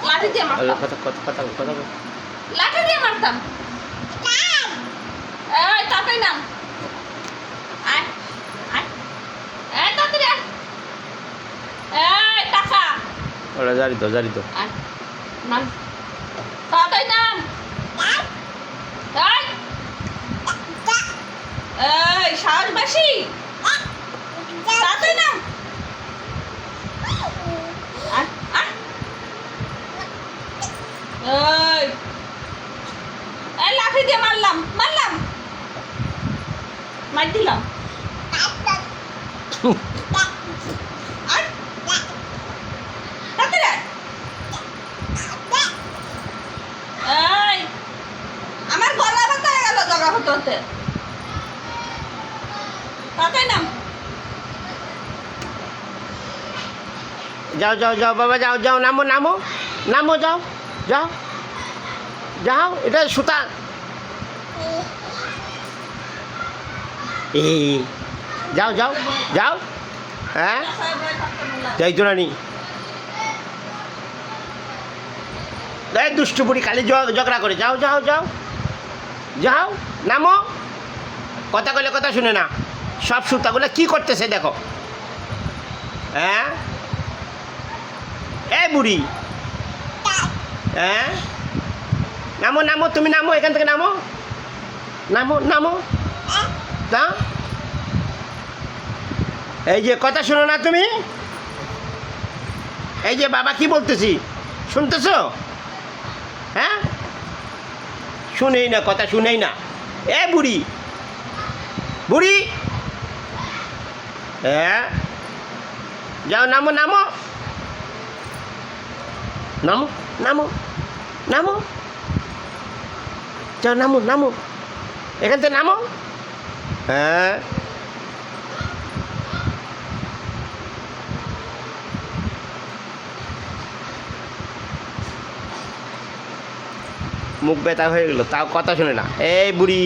লাঠি দিয়ে মারতাম। কথা লাঠি দিয়ে মারতাম। এই তাড়াতাড়ি নাম। আয় আয় এই তাড়াতাড়ি আয়। এই টাকা ওরা জারি তো আয় নাম তাড়াতাড়ি নাম। এই এই সাহস বেশি, তাড়াতাড়ি নাম। আয় আয় এই এই লাঠি দিয়ে মারলাম মার দিলাম। আয় তাড়াতাড়ি আয়। এই আমার গলা ব্যথা হয়ে গেল ঝগড়া হতে হতে। তাড়াতাড়ি নাম। যাও বাবা যাও নামো যাও এটা সুতা এই যাও হ্যাঁ যাই তো রানি এই দুষ্টু বুড়ি খালি ঝগড়া করে যাও নামো। কথা কইলে কথা শুনে না, সব সুতাগুলো কি করতেছে দেখো। হ্যাঁ এ বুড়ি, হ্যাঁ নামো তুমি নামো, এখান থেকে নামো না। এই যে কথা শোনো না তুমি, এই যে বাবা কি বলতেছি শুনতেছো? হ্যাঁ শুনেই না, কথা শুনেই না। এ বুড়ি হ্যাঁ যাও নামো যাও নামো এখান থেকে নামো। হ্যাঁ মুখ ব্যথা হয়ে গেল, তাও কথা শুনে না। এই বুড়ি